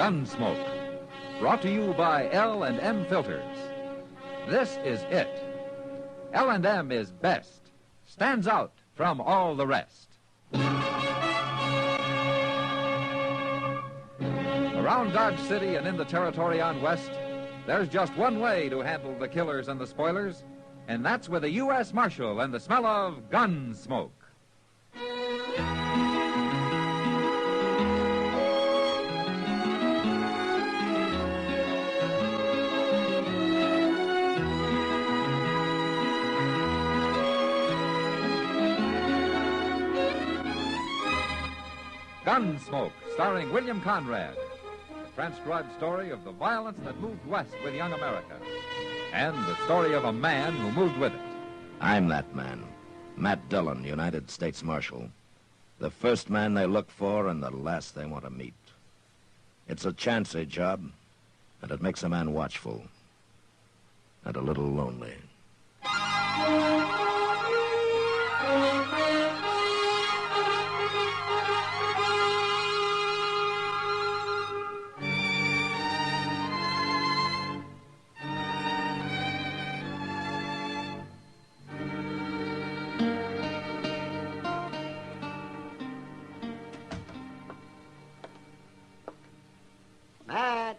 Gunsmoke. Brought to you by L&M Filters. This is it. L&M is best. Stands out from all the rest. Around Dodge City and in the territory on West, there's just one way to handle the killers and the spoilers, and that's with a U.S. Marshal and the smell of Gunsmoke. Gunsmoke, starring William Conrad. A transcribed story of the violence that moved west with young America. And the story of a man who moved with it. I'm that man. Matt Dillon, United States Marshal. The first man they look for and the last they want to meet. It's a chancy job, and it makes a man watchful. And a little lonely. Matt.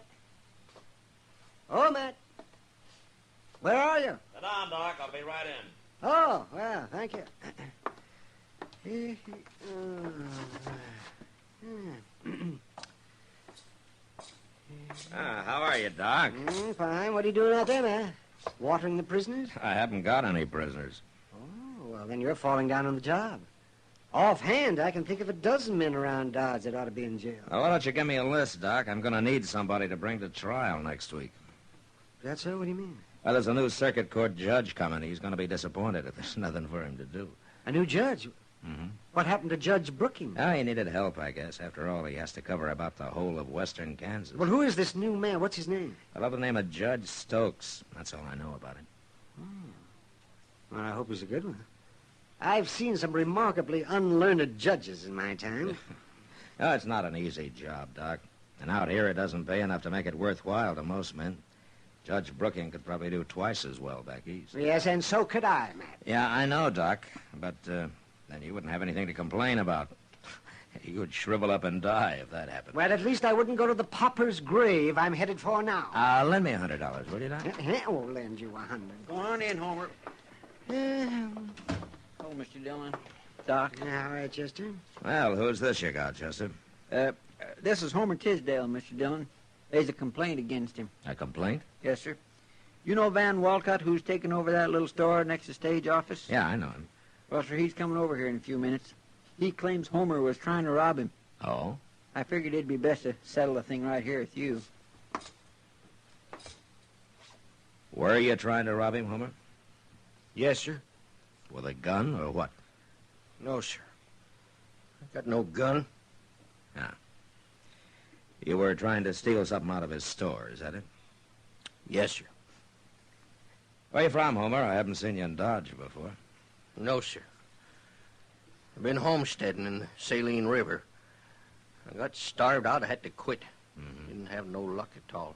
Oh, Matt. Where are you? Sit down, Doc. I'll be right in. Oh, well, thank you. How are you, Doc? Fine. What are you doing out there, Matt? Watering the prisoners? I haven't got any prisoners. Oh, well, then you're falling down on the job. Offhand, I can think of a dozen men around Dodge that ought to be in jail. Well, why don't you give me a list, Doc? I'm going to need somebody to bring to trial next week. Is that so? What do you mean? Well, there's a new circuit court judge coming. He's going to be disappointed if there's nothing for him to do. A new judge? Mm-hmm. What happened to Judge Brookings? Oh, he needed help, I guess. After all, he has to cover about the whole of western Kansas. Well, who is this new man? What's his name? I love the name of Judge Stokes. That's all I know about him. Well, I hope he's a good one. I've seen some remarkably unlearned judges in my time. No, it's not an easy job, Doc. And out here, it doesn't pay enough to make it worthwhile to most men. Judge Brookings could probably do twice as well back east. Yes, and so could I, Matt. Yeah, I know, Doc. But then you wouldn't have anything to complain about. You would shrivel up and die if that happened. Well, at least I wouldn't go to the pauper's grave I'm headed for now. Lend me $100, will you, Doc? I'll lend you $100. Go on in, Homer. Oh, Mr. Dillon. Doc. All right, Chester. Well, who's this you got, Chester? This is Homer Tisdale, Mr. Dillon. There's a complaint against him. A complaint? Yes, sir. You know Van Walcott, who's taken over that little store next to stage office? Yeah, I know him. Well, sir, he's coming over here in a few minutes. He claims Homer was trying to rob him. Oh? I figured it'd be best to settle the thing right here with you. Were you trying to rob him, Homer? Yes, sir. With a gun or what? No, sir. I got no gun. Yeah. You were trying to steal something out of his store, is that it? Yes, sir. Where you from, Homer? I haven't seen you in Dodge before. No, sir. I've been homesteading in the Saline River. I got starved out. I had to quit. Mm-hmm. Didn't have no luck at all.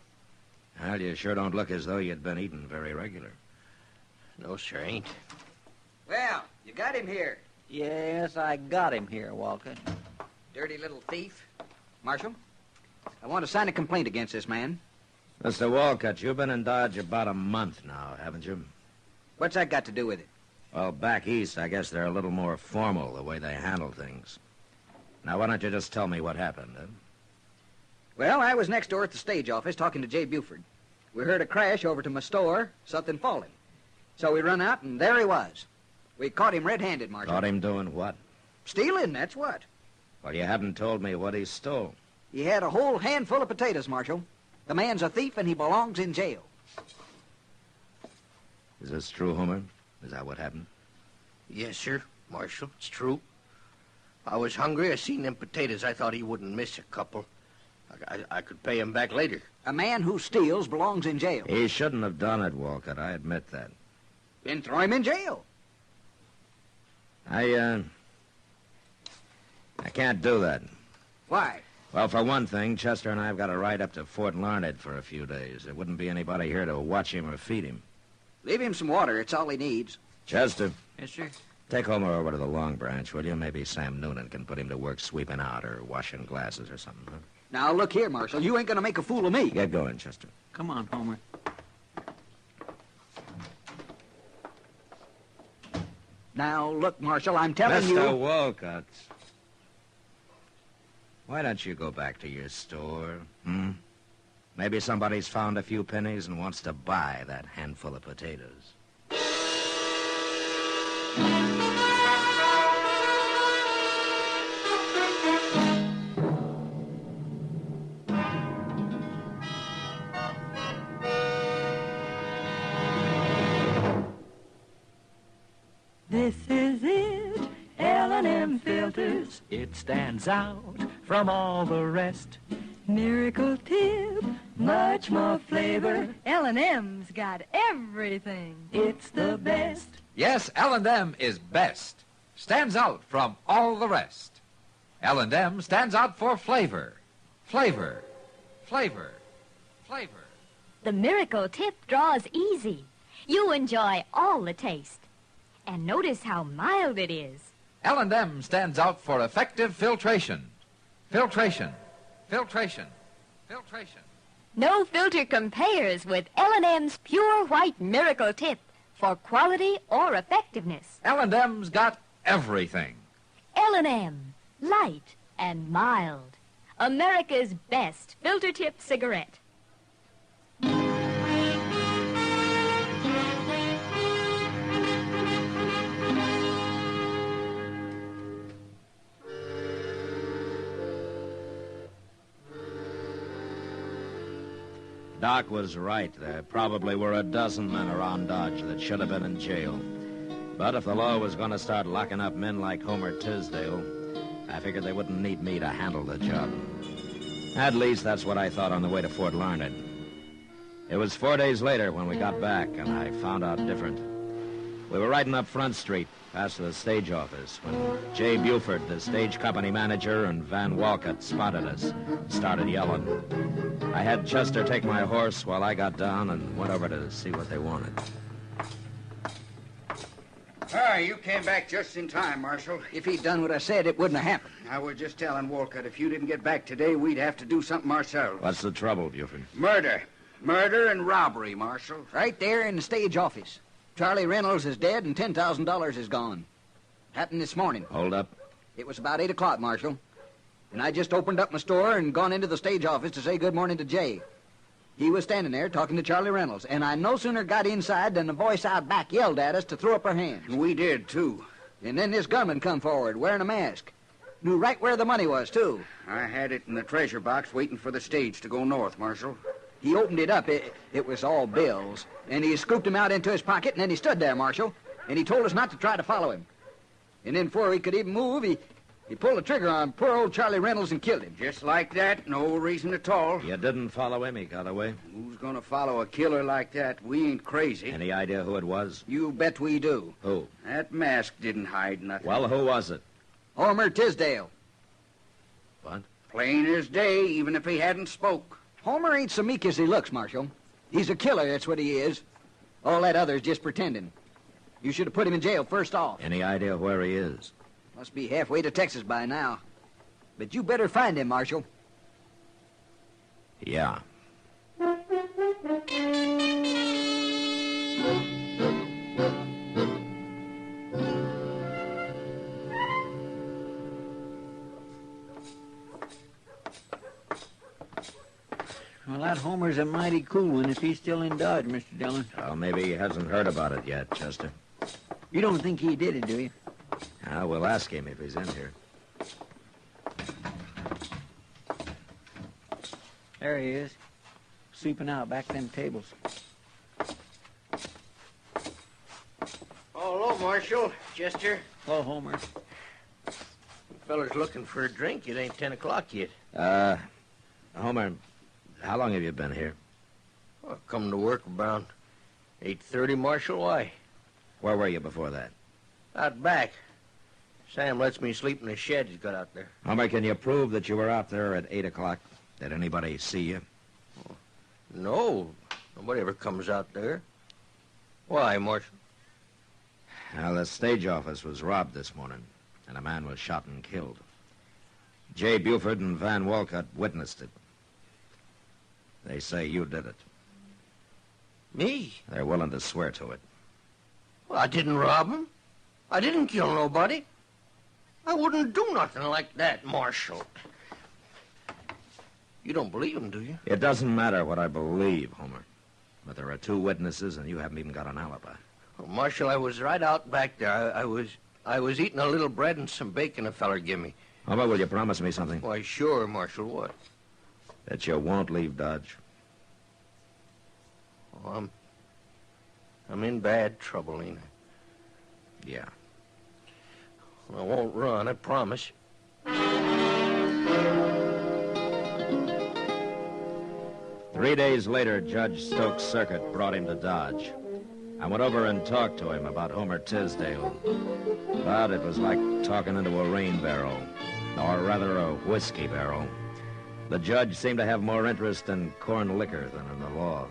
Well, you sure don't look as though you'd been eating very regular. No, sir, ain't. Well, you got him here. Yes, I got him here, Walcott. Dirty little thief. Marshal, I want to sign a complaint against this man. Mr. Walcott, you've been in Dodge about a month now, haven't you? What's that got to do with it? Well, back east, I guess they're a little more formal, the way they handle things. Now, why don't you just tell me what happened, huh? Well, I was next door at the stage office talking to Jay Buford. We heard a crash over to my store, something falling. So we run out, and there he was. We caught him red-handed, Marshal. Caught him doing what? Stealing, that's what. Well, you haven't told me what he stole. He had a whole handful of potatoes, Marshal. The man's a thief, and he belongs in jail. Is this true, Homer? Is that what happened? Yes, sir, Marshal. It's true. I was hungry. I seen them potatoes. I thought he wouldn't miss a couple. I could pay him back later. A man who steals belongs in jail. He shouldn't have done it, Walcott. I admit that. Then throw him in jail. I can't do that. Why? Well, for one thing, Chester and I have got to ride up to Fort Larned for a few days. There wouldn't be anybody here to watch him or feed him. Leave him some water. It's all he needs. Chester, Yes, sir. take Homer over to the Long Branch, will you? Maybe Sam Noonan can put him to work sweeping out or washing glasses or something. Huh? Now, look here, Marshal. You ain't going to make a fool of me. Get going, Chester. Come on, Homer. Now, look, Marshal, I'm telling Mr. you... Walcott, why don't you go back to your store, Maybe somebody's found a few pennies and wants to buy that handful of potatoes. This is it, L&M filters. It stands out from all the rest. Miracle tip, much more flavor. L&M's got everything. It's the best. Yes, L&M is best. Stands out from all the rest. L&M stands out for flavor. Flavor. Flavor. Flavor. The Miracle Tip draws easy. You enjoy all the taste. And notice how mild it is. L&M stands out for effective filtration. Filtration. Filtration. Filtration. No filter compares with L&M's pure white Miracle Tip for quality or effectiveness. L&M's got everything. L&M, light and mild. America's best filter tip cigarette. Doc was right. There probably were a dozen men around Dodge that should have been in jail. But if the law was going to start locking up men like Homer Tisdale, I figured they wouldn't need me to handle the job. At least that's what I thought on the way to Fort Larned. It was 4 days later when we got back, and I found out different. We were riding up Front Street, past the stage office, when Jay Buford, the stage company manager, and Van Walcott spotted us and started yelling. I had Chester take my horse while I got down and went over to see what they wanted. You came back just in time, Marshal. If he'd done what I said, it wouldn't have happened. I was just telling Walcott if you didn't get back today, we'd have to do something ourselves. What's the trouble, Buford? Murder. Murder and robbery, Marshal. Right there in the stage office. Charlie Reynolds is dead and $10,000 is gone. Happened this morning. Hold up. It was about 8 o'clock, Marshal. And I just opened up my store and gone into the stage office to say good morning to Jay. He was standing there talking to Charlie Reynolds, and I no sooner got inside than the voice out back yelled at us to throw up our hands. We did, too. And then this gunman come forward wearing a mask. Knew right where the money was, too. I had it in the treasure box waiting for the stage to go north, Marshal. He opened it up. It was all bills. And he scooped them out into his pocket, and then he stood there, Marshal. And he told us not to try to follow him. And then before he could even move, he pulled the trigger on poor old Charlie Reynolds and killed him. Just like that, no reason at all. You didn't follow him, he got away. Who's gonna follow a killer like that? We ain't crazy. Any idea who it was? You bet we do. Who? That mask didn't hide nothing. Well, who was it? Homer Tisdale. What? Plain as day, even if he hadn't spoke. Homer ain't so meek as he looks, Marshal. He's a killer, that's what he is. All that other's just pretending. You should have put him in jail first off. Any idea where he is? Must be halfway to Texas by now. But you better find him, Marshal. Yeah. Well, that Homer's a mighty cool one if he's still in Dodge, Mr. Dillon. Well, maybe he hasn't heard about it yet, Chester. You don't think he did it, do you? We'll ask him if he's in here. There he is, sweeping out back them tables. Oh, hello, Marshal. Chester. Oh, Homer. Feller's looking for a drink. It ain't 10 o'clock yet. Homer, how long have you been here? Well, come to work around 8:30, Marshal. Why? Where were you before that? Out back. Sam lets me sleep in the shed he's got out there. Homer, can you prove that you were out there at 8 o'clock? Did anybody see you? No. Nobody ever comes out there. Why, Marshal? Well, the stage office was robbed this morning, and a man was shot and killed. Jay Buford and Van Walcott witnessed it. They say you did it. Me? They're willing to swear to it. Well, I didn't rob him. I didn't kill nobody. I wouldn't do nothing like that, Marshal. You don't believe him, do you? It doesn't matter what I believe, Homer. But there are 2 witnesses, and you haven't even got an alibi. Well, Marshal, I was right out back there. I was eating a little bread and some bacon a feller give me. Homer, will you promise me something? Why, sure, Marshal. What? That you won't leave Dodge. Oh, I'm in bad trouble, ain't I? Yeah. I won't run, I promise. 3 days later, Judge Stokes Circuit brought him to Dodge. I went over and talked to him about Homer Tisdale. But it was like talking into a rain barrel, or rather a whiskey barrel. The judge seemed to have more interest in corn liquor than in the law.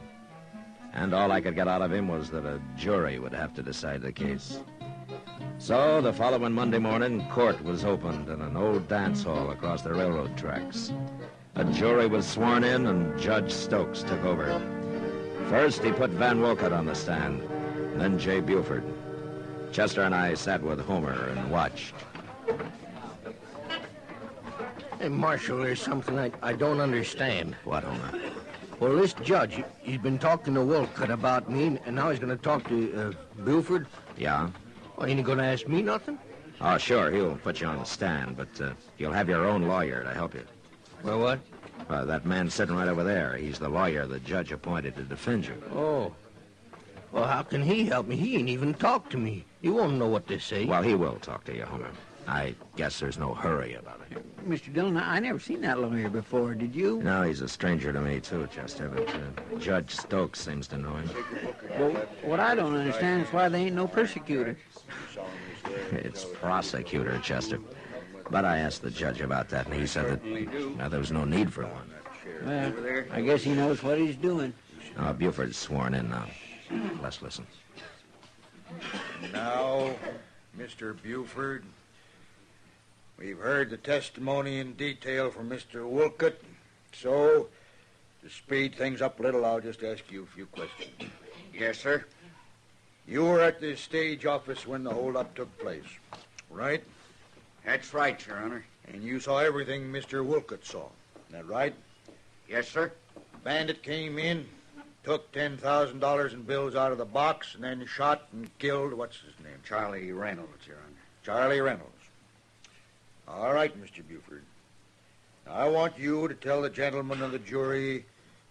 And all I could get out of him was that a jury would have to decide the case. So the following Monday morning, court was opened in an old dance hall across the railroad tracks. A jury was sworn in, and Judge Stokes took over. First, he put Van Walcott on the stand, then Jay Buford. Chester and I sat with Homer and watched. Hey, Marshal, there's something I don't understand. What, Homer? Well, this judge, he's been talking to Walcott about me, and now he's going to talk to Buford. Yeah? Well, ain't he going to ask me nothing? Oh, sure, he'll put you on the stand, but you'll have your own lawyer to help you. Well, what? That man sitting right over there, he's the lawyer the judge appointed to defend you. Oh. Well, how can he help me? He ain't even talked to me. He won't know what to say. Well, he will talk to you, Homer. I guess there's no hurry about it. Mr. Dillon, I never seen that lawyer before. Did you? No, he's a stranger to me, too, Chester, but Judge Stokes seems to know him. Well, what I don't understand is why they ain't no persecutor. It's prosecutor, Chester. But I asked the judge about that, and he said that there was no need for one. Well, I guess he knows what he's doing. Buford's sworn in now. Let's listen. Now, Mr. Buford, we've heard the testimony in detail from Mr. Wolcott, so to speed things up a little, I'll just ask you a few questions. Yes, sir. You were at the stage office when the holdup took place, right? That's right, Your Honor. And you saw everything Mr. Wolcott saw, isn't that right? Yes, sir. Bandit came in, took $10,000 in bills out of the box, and then shot and killed, what's his name? Charlie Reynolds, Your Honor. Charlie Reynolds. All right, Mr. Buford. Now, I want you to tell the gentlemen of the jury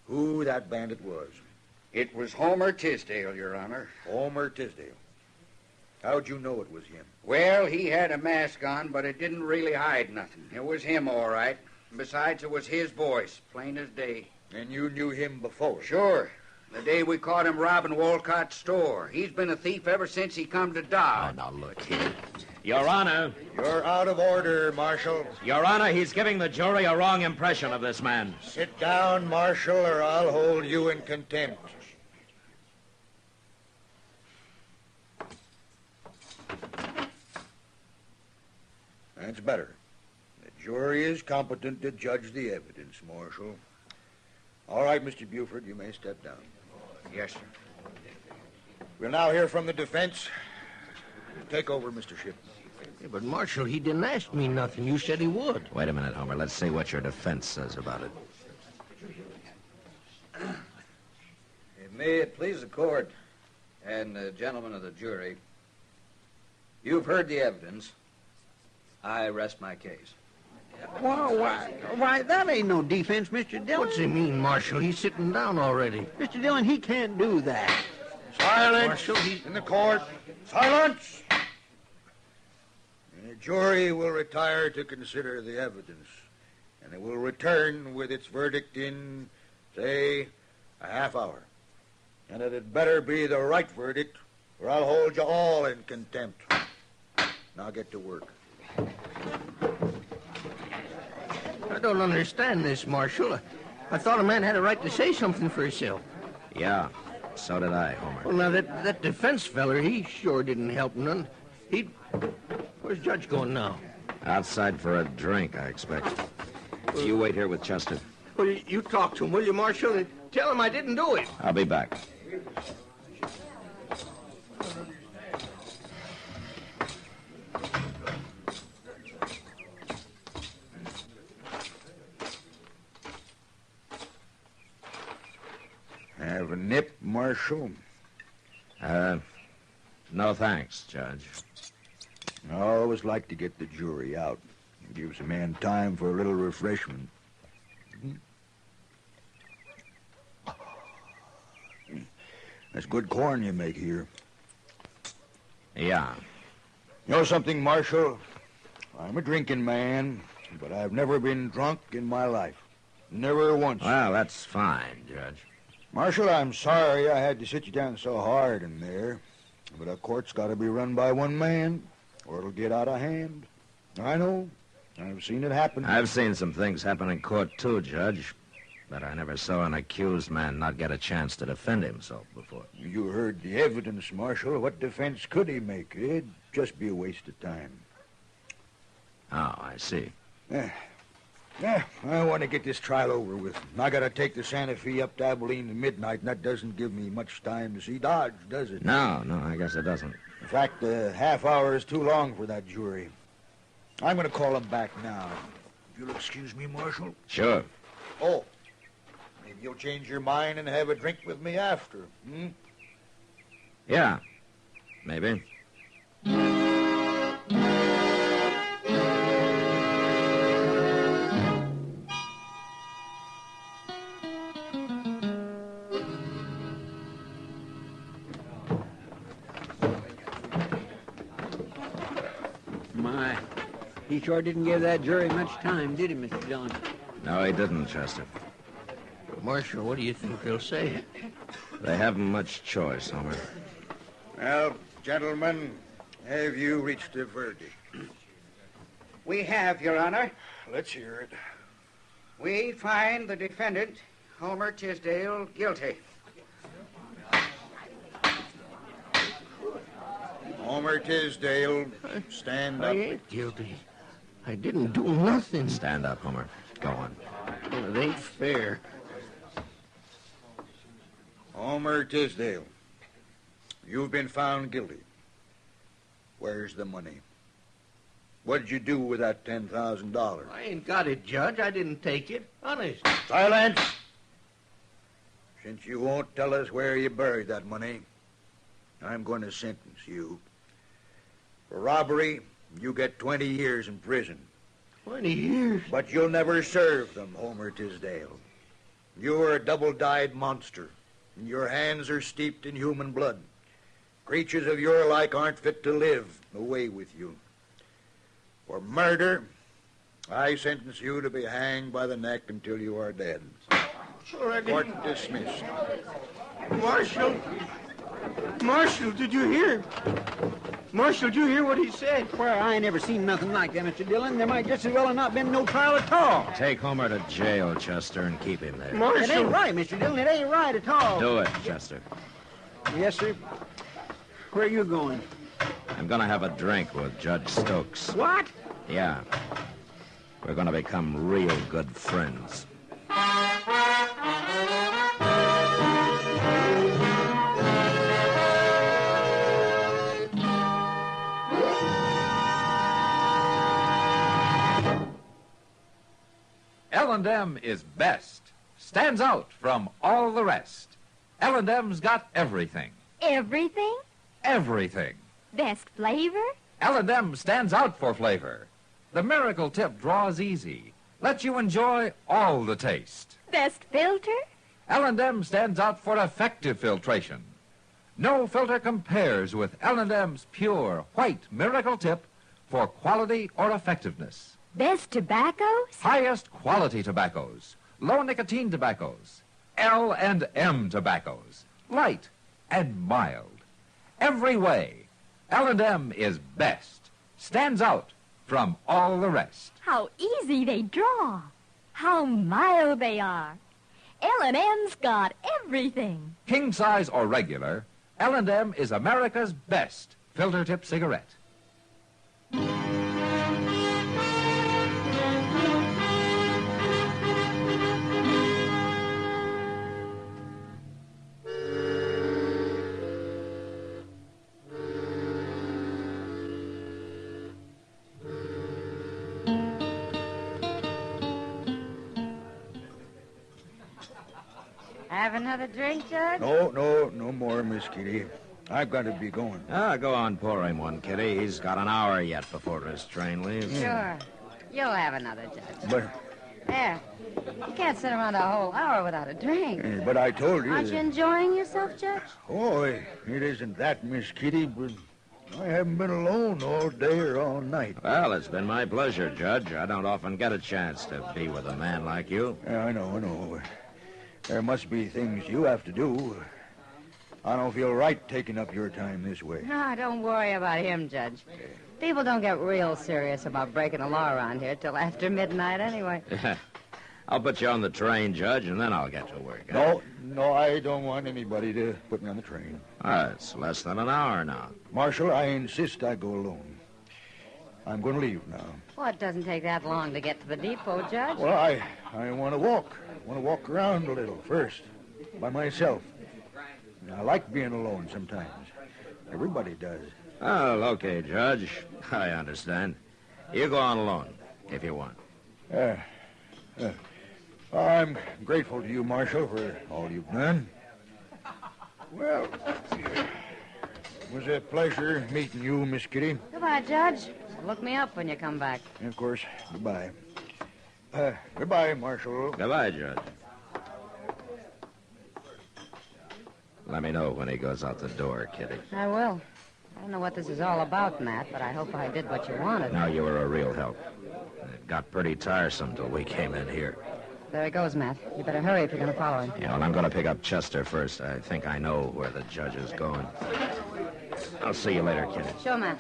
who that bandit was. It was Homer Tisdale, Your Honor. Homer Tisdale. How'd you know it was him? Well, he had a mask on, but it didn't really hide nothing. It was him, all right. Besides, it was his voice, plain as day. And you knew him before? Sure. The day we caught him robbing Walcott's store. He's been a thief ever since he come to Dodge. Oh, now look here. Your Honor. You're out of order, Marshal. Your Honor, he's giving the jury a wrong impression of this man. Sit down, Marshal, or I'll hold you in contempt. That's better. The jury is competent to judge the evidence, Marshal. All right, Mr. Buford, you may step down. Yes, sir. We'll now hear from the defense. Take over, Mr. Ship. Yeah, but, Marshal, he didn't ask me nothing. You said he would. Wait a minute, Homer. Let's see what your defense says about it. May it please the court and the gentlemen of the jury, you've heard the evidence. I rest my case. Why, that ain't no defense, Mr. Dillon. What's he mean, Marshal? He's sitting down already. Mr. Dillon, he can't do that. Silence Marshal, in the court. Silence! The jury will retire to consider the evidence, and it will return with its verdict in, say, a half hour. And it had better be the right verdict, or I'll hold you all in contempt. Now get to work. I don't understand this, Marshal. I thought a man had a right to say something for himself. Yeah, so did I, Homer. Well, now, that defense feller, he sure didn't help none. Where's Judge going now? Outside for a drink, I expect. You wait here with Chester. Well, you talk to him, will you, Marshal, and tell him I didn't do it. I'll be back. Have a nip, Marshal? No thanks, Judge. I always like to get the jury out. It gives a man time for a little refreshment. That's good corn you make here. Yeah. You know something, Marshal? I'm a drinking man, but I've never been drunk in my life. Never once. Well, that's fine, Judge. Marshal, I'm sorry I had to sit you down so hard in there, but a court's got to be run by one man, or it'll get out of hand. I know. I've seen it happen. I've seen some things happen in court, too, Judge. But I never saw an accused man not get a chance to defend himself before. You heard the evidence, Marshal. What defense could he make? It'd just be a waste of time. Oh, I see. Yeah, I want to get this trial over with. I got to take the Santa Fe up to Abilene at midnight, and that doesn't give me much time to see Dodge, does it? No, I guess it doesn't. In fact, a half hour is too long for that jury. I'm going to call him back now. If you'll excuse me, Marshal. Sure. Oh, maybe you'll change your mind and have a drink with me after, hmm? Yeah, maybe. My, he sure didn't give that jury much time, did he, Mr. Dillon? No, he didn't, Chester. Marshal, what do you think they'll say? They haven't much choice, Homer. Well, gentlemen, have you reached a verdict? We have, Your Honor. Let's hear it. We find the defendant, Homer Tisdale, guilty. Homer Tisdale, stand I up. ain't guilty. I didn't do nothing. Stand up, Homer. Go on. Well, it ain't fair. Homer Tisdale, you've been found guilty. Where's the money? What'd you do with that $10,000? I ain't got it, Judge. I didn't take it. Honest. Silence! Since you won't tell us where you buried that money, I'm going to sentence you. For robbery, you get 20 years in prison. 20 years? But you'll never serve them, Homer Tisdale. You're a double-dyed monster, and your hands are steeped in human blood. Creatures of your like aren't fit to live. Away with you. For murder, I sentence you to be hanged by the neck until you are dead. Sure, Court dismissed. Marshal, did you hear? Marshal, did you hear what he said? Well, I ain't never seen nothing like that, Mr. Dillon. There might just as well have not been no trial at all. Take Homer to jail, Chester, and keep him there. Marshal! It ain't right, Mr. Dillon. It ain't right at all. Do it, Chester. Yes, sir. Where are you going? I'm going to have a drink with Judge Stokes. What? Yeah. We're going to become real good friends. L&M is best. Stands out from all the rest. L&M's got everything. Everything? Everything. Best flavor? L&M stands out for flavor. The miracle tip draws easy. Lets you enjoy all the taste. Best filter? L&M stands out for effective filtration. No filter compares with L&M's pure white miracle tip for quality or effectiveness. Best tobaccos? Highest quality tobaccos. Low nicotine tobaccos. L&M tobaccos. Light and mild. Every way, L&M is best. Stands out from all the rest. How easy they draw. How mild they are. L&M's got everything. King size or regular, L&M is America's best filter tip cigarette. Have another drink, Judge? No more, Miss Kitty. I've got to be going. Go on, pour him one, Kitty. He's got an hour yet before his train leaves. Sure. You'll have another, Judge. But There. You can't sit around a whole hour without a drink. but I told you. Aren't you enjoying yourself, Judge? Oh, it isn't that, Miss Kitty, but I haven't been alone all day or all night. Well, it's been my pleasure, Judge. I don't often get a chance to be with a man like you. Yeah, I know. There must be things you have to do. I don't feel right taking up your time this way. No, don't worry about him, Judge. People don't get real serious about breaking the law around here till after midnight anyway. I'll put you on the train, Judge, and then I'll get to work. No, I don't want anybody to put me on the train. It's less than an hour now. Marshal, I insist I go alone. I'm going to leave now. Well, it doesn't take that long to get to the depot, Judge. Well, I want to walk. I want to walk around a little first, by myself. I like being alone sometimes. Everybody does. Oh, okay, Judge. I understand. You go on alone, if you want. I'm grateful to you, Marshal, for all you've done. Well, it was a pleasure meeting you, Miss Kitty. Goodbye, Judge. Look me up when you come back. And of course, goodbye. Goodbye, Marshal. Goodbye, Judge. Let me know when he goes out the door, Kitty. I will. I don't know what this is all about, Matt, but I hope I did what you wanted. No, you were a real help. It got pretty tiresome till we came in here. There he goes, Matt. You better hurry if you're going to follow him. Yeah, well, I'm going to pick up Chester first. I think I know where the judge is going. I'll see you later, Kitty. Sure, Matt.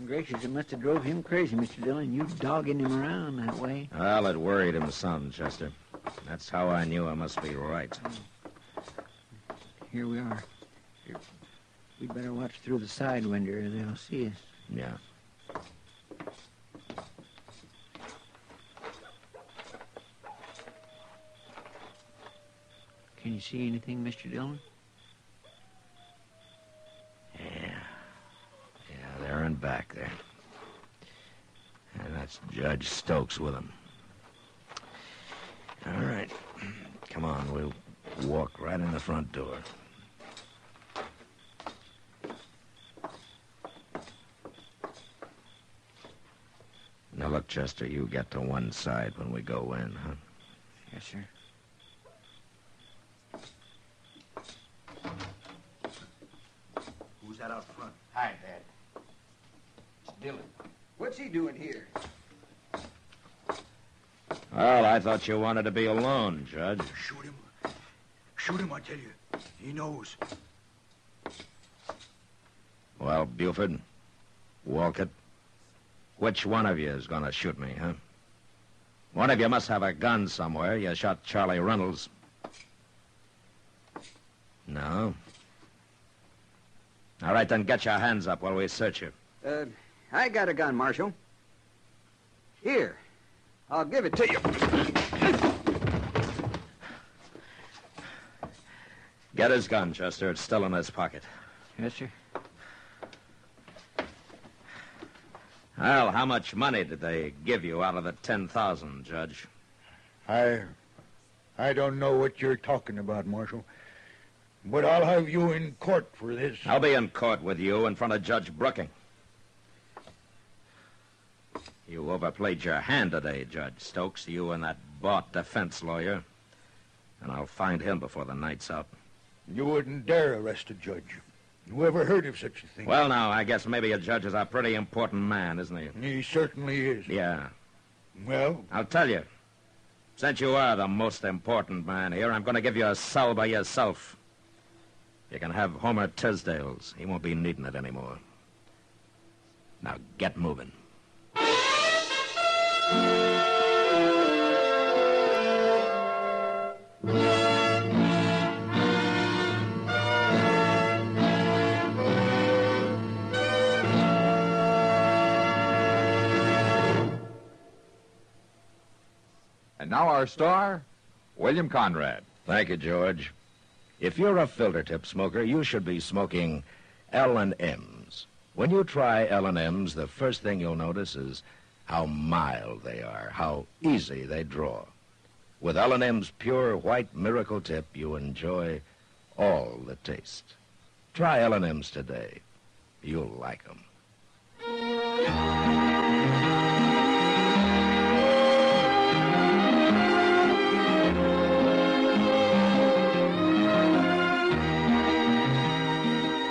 Gracious, it must have drove him crazy, Mr. Dillon. You dogging him around that way. Well, it worried him some, Chester. That's how I knew I must be right. Here we are. We'd better watch through the side window or they'll see us. Yeah. Can you see anything, Mr. Dillon? Yeah, they're in back there. And that's Judge Stokes with him. All right. Come on, we'll walk right in the front door. Now, look, Chester, you get to one side when we go in, huh? Yes, sir. Who's that out front? Hi, Dad. It's Dillon. What's he doing here? Well, I thought you wanted to be alone, Judge. Shoot him. Shoot him, I tell you. He knows. Well, Buford, Walcott, which one of you is going to shoot me, huh? One of you must have a gun somewhere. You shot Charlie Reynolds. No? All right, then get your hands up while we search you. I got a gun, Marshal. Here. I'll give it to you. Get his gun, Chester. It's still in his pocket. Yes, sir. Well, how much money did they give you out of the 10,000, Judge? I don't know what you're talking about, Marshal. But I'll have you in court for this. I'll be in court with you in front of Judge Brooking. You overplayed your hand today, Judge Stokes, you and that bought defense lawyer. And I'll find him before the night's out. You wouldn't dare arrest a judge. Who ever heard of such a thing? Well, now, I guess maybe a judge is a pretty important man, isn't he? He certainly is. Yeah. Well? I'll tell you. Since you are the most important man here, I'm going to give you a cell by yourself. You can have Homer Tisdale's. He won't be needing it anymore. Now, get moving. And now our star, William Conrad. Thank you, George. If you're a filter tip smoker, you should be smoking L&M's. When you try L&M's, the first thing you'll notice is how mild they are, how easy they draw. With L&M's pure white miracle tip, you enjoy all the taste. Try L&M's today. You'll like them.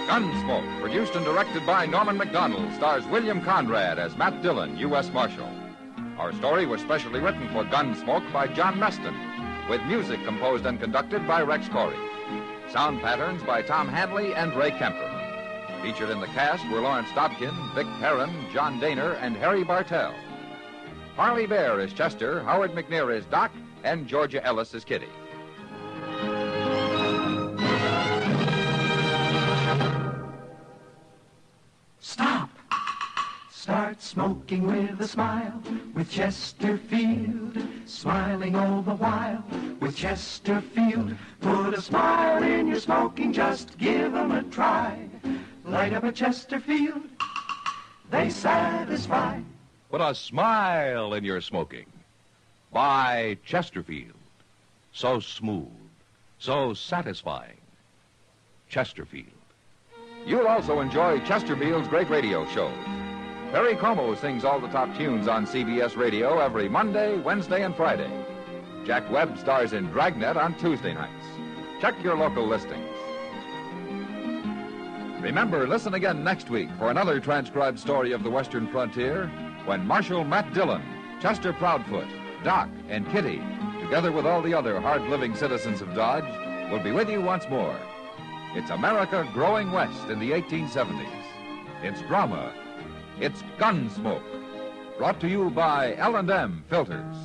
Gunsmoke, produced and directed by Norman Macdonald, stars William Conrad as Matt Dillon, U.S. Marshal. Our story was specially written for Gunsmoke by John Meston, with music composed and conducted by Rex Corey. Sound patterns by Tom Hanley and Ray Kemper. Featured in the cast were Lawrence Dobkin, Vic Perrin, John Daner, and Harry Bartell. Harley Bear is Chester, Howard McNear is Doc, and Georgia Ellis is Kitty. Stop. Start smoking with a smile with Chesterfield. Smiling all the while with Chesterfield. Put a smile in your smoking, just give 'em a try. Light up a Chesterfield, they satisfy. Put a smile in your smoking. Buy Chesterfield. So smooth, so satisfying. Chesterfield. You'll also enjoy Chesterfield's great radio shows. Perry Como sings all the top tunes on CBS Radio every Monday, Wednesday, and Friday. Jack Webb stars in Dragnet on Tuesday nights. Check your local listings. Remember, listen again next week for another transcribed story of the Western frontier when Marshal Matt Dillon, Chester Proudfoot, Doc, and Kitty, together with all the other hard-living citizens of Dodge, will be with you once more. It's America growing west in the 1870s. It's drama. It's Gunsmoke. Brought to you by L&M Filters.